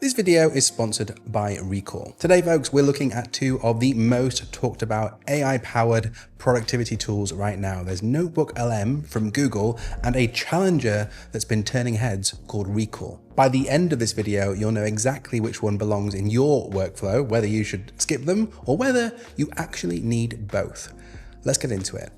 This video is sponsored by Recall. Today, folks, we're looking at two of the most talked about AI-powered productivity tools right now. There's NotebookLM from Google and a challenger that's been turning heads called Recall. By the end of this video, you'll know exactly which one belongs in your workflow, whether you should skip them or whether you actually need both. Let's get into it.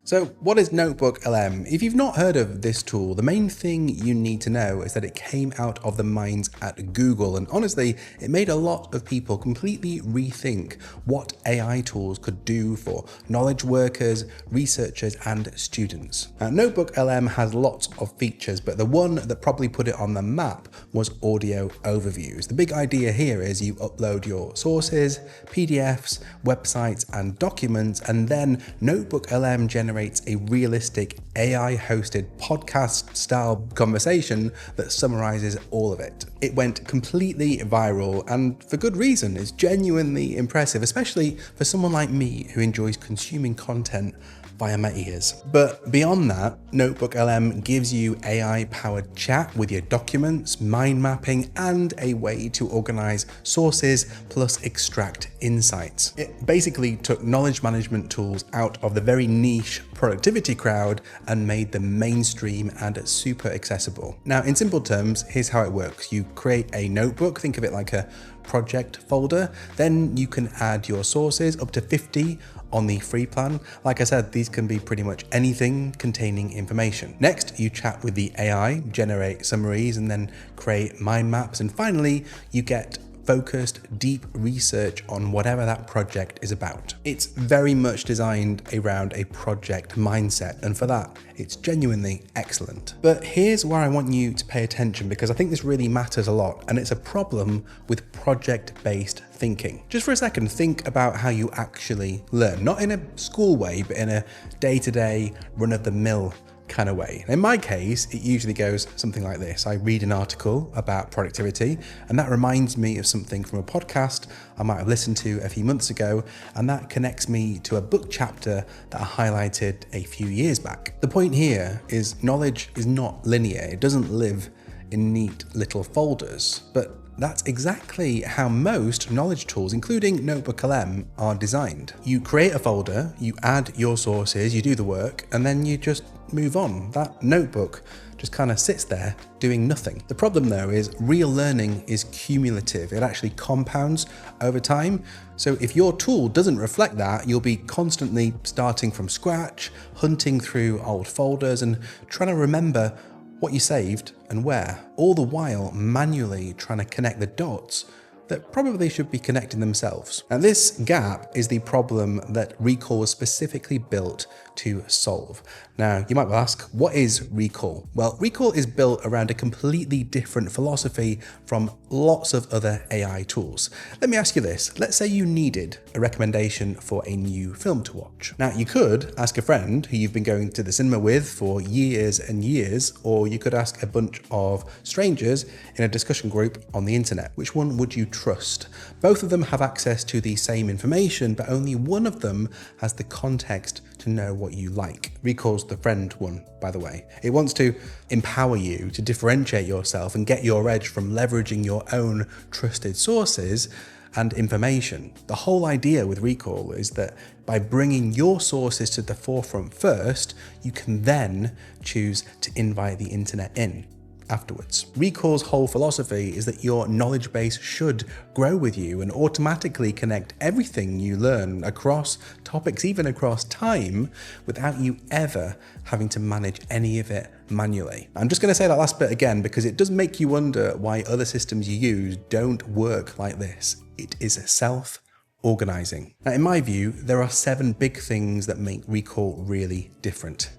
So what is NotebookLM? If you've not heard of this tool, the main thing you need to know is that it came out of the minds at Google, and honestly, it made a lot of people completely rethink what AI tools could do for knowledge workers, researchers, and students. Now, NotebookLM has lots of features, but the one that probably put it on the map was audio overviews. The big idea here is you upload your sources, PDFs, websites, and documents, and then NotebookLM generates a realistic AI-hosted podcast-style conversation that summarizes all of it. It went completely viral, and for good reason. It's genuinely impressive, especially for someone like me who enjoys consuming content via my ears. But beyond that, NotebookLM gives you AI-powered chat with your documents, mind mapping, and a way to organize sources plus extract insights. It basically took knowledge management tools out of the very niche productivity crowd and made them mainstream and super accessible. Now, in simple terms, here's how it works. You create a notebook, think of it like a project folder, then you can add your sources, up to 50 on the free plan. Like I said, these can be pretty much anything containing information. Next, you chat with the AI, generate summaries, and then create mind maps. And finally, you get focused, deep research on whatever that project is about. It's very much designed around a project mindset, and for that, it's genuinely excellent. But here's where I want you to pay attention, because I think this really matters a lot, and it's a problem with project-based thinking. Just for a second, think about how you actually learn, not in a school way, but in a day-to-day, run-of-the-mill kind of way. In my case, it usually goes something like this. I read an article about productivity, and that reminds me of something from a podcast I might have listened to a few months ago, and that connects me to a book chapter that I highlighted a few years back. The point here is knowledge is not linear. It doesn't live in neat little folders, but that's exactly how most knowledge tools, including NotebookLM, are designed. You create a folder, you add your sources, you do the work, and then you just move on. That notebook just kind of sits there doing nothing. The problem though is real learning is cumulative. It actually compounds over time. So if your tool doesn't reflect that, you'll be constantly starting from scratch, hunting through old folders and trying to remember what you saved and where, all the while manually trying to connect the dots that probably should be connecting themselves. And this gap is the problem that Recall was specifically built to solve. Now, you might ask, what is Recall? Well, Recall is built around a completely different philosophy from lots of other AI tools. Let me ask you this. Let's say you needed a recommendation for a new film to watch. Now, you could ask a friend who you've been going to the cinema with for years and years, or you could ask a bunch of strangers in a discussion group on the internet. Which one would you trust? Both of them have access to the same information, but only one of them has the context to know what you like. Recall's the friend one, by the way. It wants to empower you to differentiate yourself and get your edge from leveraging your own trusted sources and information. The whole idea with Recall is that by bringing your sources to the forefront first, you can then choose to invite the internet in afterwards. Recall's whole philosophy is that your knowledge base should grow with you and automatically connect everything you learn across topics, even across time, without you ever having to manage any of it manually. I'm just going to say that last bit again because it does make you wonder why other systems you use don't work like this. It is self-organizing. Now, in my view, there are 7 big things that make Recall really different.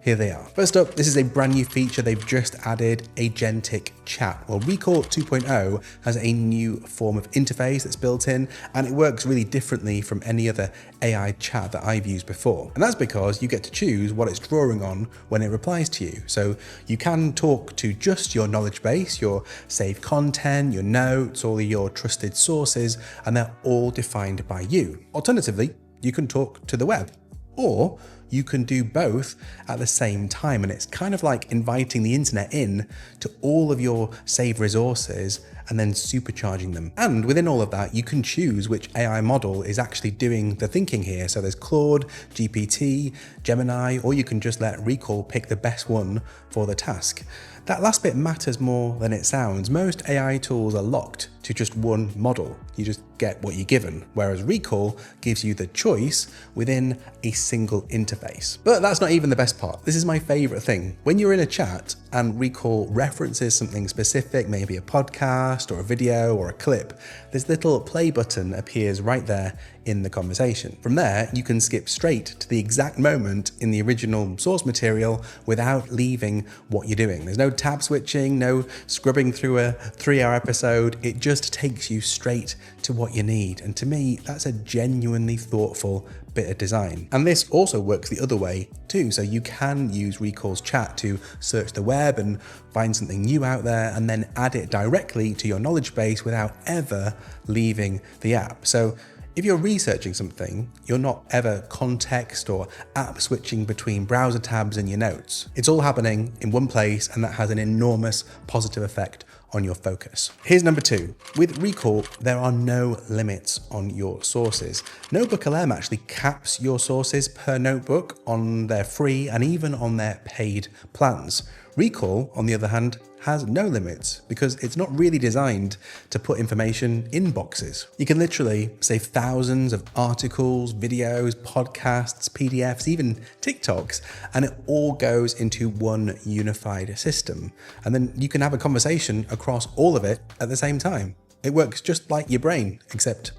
Here they are. First up, this is a brand new feature they've just added, agentic chat. Well, Recall 2.0 has a new form of interface that's built in, and it works really differently from any other AI chat that I've used before. And that's because you get to choose what it's drawing on when it replies to you. So you can talk to just your knowledge base, your saved content, your notes, all your trusted sources, and they're all defined by you. Alternatively, you can talk to the web, Or you can do both at the same time, and it's kind of like inviting the internet in to all of your saved resources and then supercharging them. And within all of that, you can choose which AI model is actually doing the thinking here. So there's Claude, GPT, Gemini, or you can just let Recall pick the best one for the task. That last bit matters more than it sounds. Most AI tools are locked to just one model. You just get what you're given, whereas Recall gives you the choice within a single interface. But that's not even the best part. This is my favorite thing. When you're in a chat and Recall references something specific, maybe a podcast or a video or a clip, this little play button appears right there in the conversation. From there, you can skip straight to the exact moment in the original source material without leaving what you're doing. There's no tab switching, no scrubbing through a 3-hour episode. It just takes you straight to what you need. And to me, that's a genuinely thoughtful bit of design. And this also works the other way too. So you can use Recall's chat to search the web and find something new out there and then add it directly to your knowledge base without ever leaving the app. So if you're researching something, you're not ever context or app switching between browser tabs and your notes. It's all happening in one place, and that has an enormous positive effect on your focus. Here's number 2. With Recall, there are no limits on your sources. NotebookLM actually caps your sources per notebook on their free and even on their paid plans. Recall, on the other hand, has no limits because it's not really designed to put information in boxes. You can literally save thousands of articles, videos, podcasts, PDFs, even TikToks, and it all goes into one unified system. And then you can have a conversation across all of it at the same time. It works just like your brain, except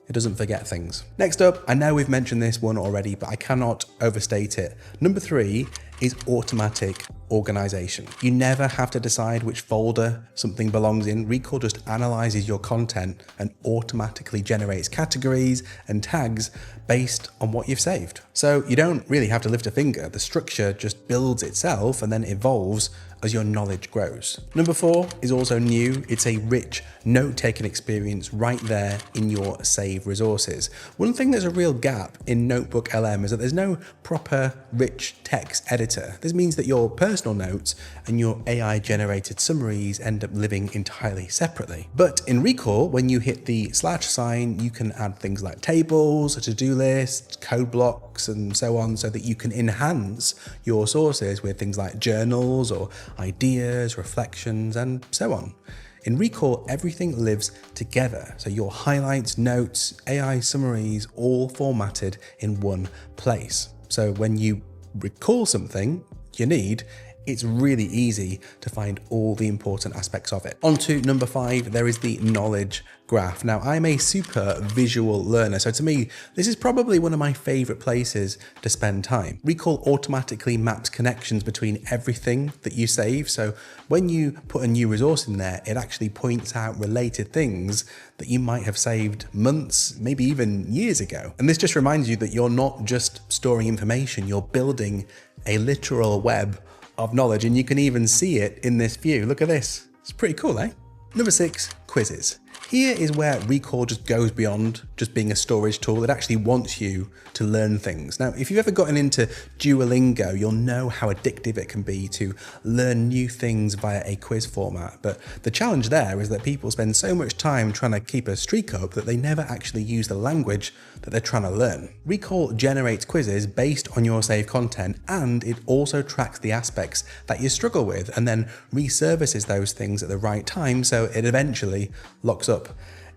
it doesn't forget things. Next up, I know we've mentioned this one already, but I cannot overstate it. Number 3 is automatic organization. You never have to decide which folder something belongs in. Recall just analyzes your content and automatically generates categories and tags based on what you've saved. So you don't really have to lift a finger. The structure just builds itself and then evolves as your knowledge grows. Number 4 is also new. It's a rich note-taking experience right there in your save resources. One thing that's a real gap in NotebookLM is that there's no proper rich text editor. This means that your personal notes and your AI-generated summaries end up living entirely separately. But in Recall, when you hit the / sign, you can add things like tables, a to-do list, code blocks, and so on, so that you can enhance your sources with things like journals or ideas, reflections, and so on. In Recall, everything lives together. So your highlights, notes, AI summaries, all formatted in one place. So when you recall something you need, it's really easy to find all the important aspects of it. On to number 5, there is the knowledge graph. Now, I'm a super visual learner, so to me, this is probably one of my favorite places to spend time. Recall automatically maps connections between everything that you save. So when you put a new resource in there, it actually points out related things that you might have saved months, maybe even years ago. And this just reminds you that you're not just storing information, you're building a literal web of knowledge, and you can even see it in this view. Look at this. It's pretty cool, eh? Number 6, quizzes. Here is where Recall just goes beyond just being a storage tool. It actually wants you to learn things. Now, if you've ever gotten into Duolingo, you'll know how addictive it can be to learn new things via a quiz format. But the challenge there is that people spend so much time trying to keep a streak up that they never actually use the language that they're trying to learn. Recall generates quizzes based on your saved content, and it also tracks the aspects that you struggle with and then resurfaces those things at the right time, so it eventually locks up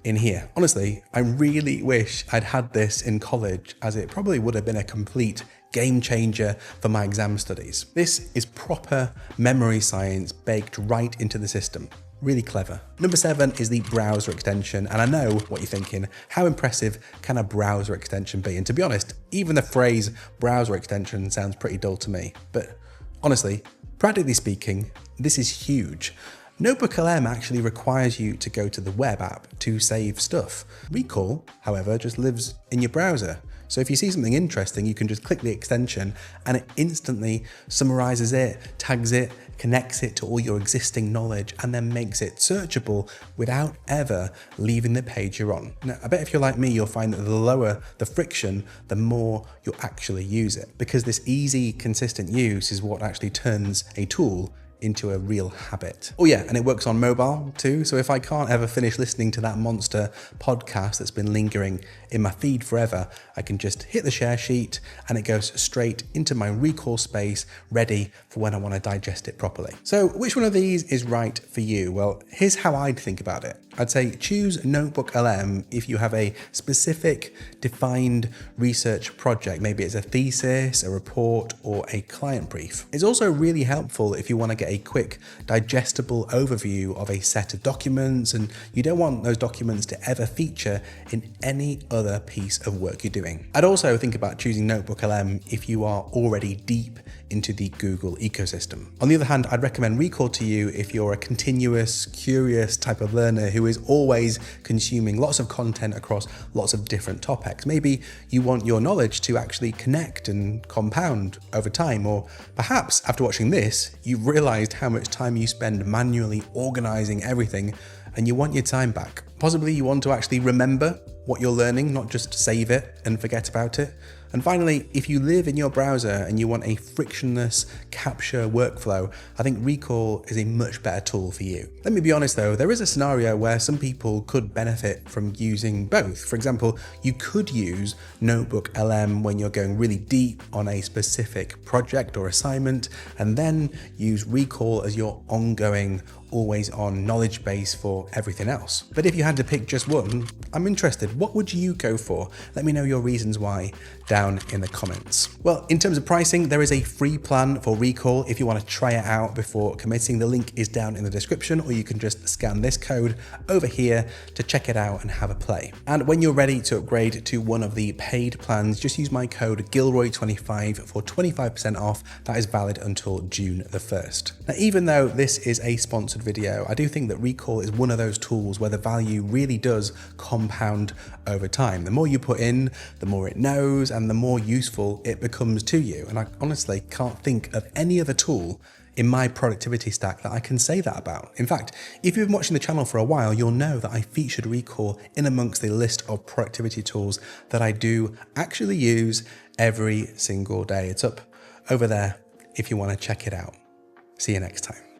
in here. Honestly, I really wish I'd had this in college, as it probably would have been a complete game changer for my exam studies. This is proper memory science baked right into the system. Really clever. Number 7 is the browser extension, and I know what you're thinking. How impressive can a browser extension be? And to be honest, even the phrase browser extension sounds pretty dull to me. But honestly, practically speaking, this is huge. NotebookLM actually requires you to go to the web app to save stuff. Recall, however, just lives in your browser. So if you see something interesting, you can just click the extension and it instantly summarizes it, tags it, connects it to all your existing knowledge, and then makes it searchable without ever leaving the page you're on. Now, I bet if you're like me, you'll find that the lower the friction, the more you'll actually use it, because this easy, consistent use is what actually turns a tool into a real habit. Oh yeah, and it works on mobile too. So if I can't ever finish listening to that monster podcast that's been lingering in my feed forever, I can just hit the share sheet and it goes straight into my recall space, ready for when I want to digest it properly. So which one of these is right for you? Well, here's how I'd think about it. I'd say choose NotebookLM if you have a specific defined research project. Maybe it's a thesis, a report, or a client brief. It's also really helpful if you want to get a quick, digestible overview of a set of documents and you don't want those documents to ever feature in any other piece of work you're doing. I'd also think about choosing NotebookLM if you are already deep into the Google ecosystem. On the other hand, I'd recommend Recall to you if you're a continuous, curious type of learner who is always consuming lots of content across lots of different topics. Maybe you want your knowledge to actually connect and compound over time, or perhaps after watching this, you've realized how much time you spend manually organizing everything and you want your time back. Possibly you want to actually remember what you're learning, not just save it and forget about it. And finally, if you live in your browser and you want a frictionless capture workflow, I think Recall is a much better tool for you. Let me be honest though, there is a scenario where some people could benefit from using both. For example, you could use NotebookLM when you're going really deep on a specific project or assignment, and then use Recall as your ongoing, always on knowledge base for everything else. But if you had to pick just one, I'm interested. What would you go for? Let me know your reasons why down in the comments. Well, in terms of pricing, there is a free plan for Recall if you want to try it out before committing. The link is down in the description, or you can just scan this code over here to check it out and have a play. And when you're ready to upgrade to one of the paid plans, just use my code Gilroy25 for 25% off. That is valid until June the 1st. Now, even though this is a sponsored video, I do think that Recall is one of those tools where the value really does compound over time. The more you put in, the more it knows, and the more useful it becomes to you. And I honestly can't think of any other tool in my productivity stack that I can say that about. In fact, if you've been watching the channel for a while, you'll know that I featured Recall in amongst the list of productivity tools that I do actually use every single day. It's up over there if you want to check it out. See you next time.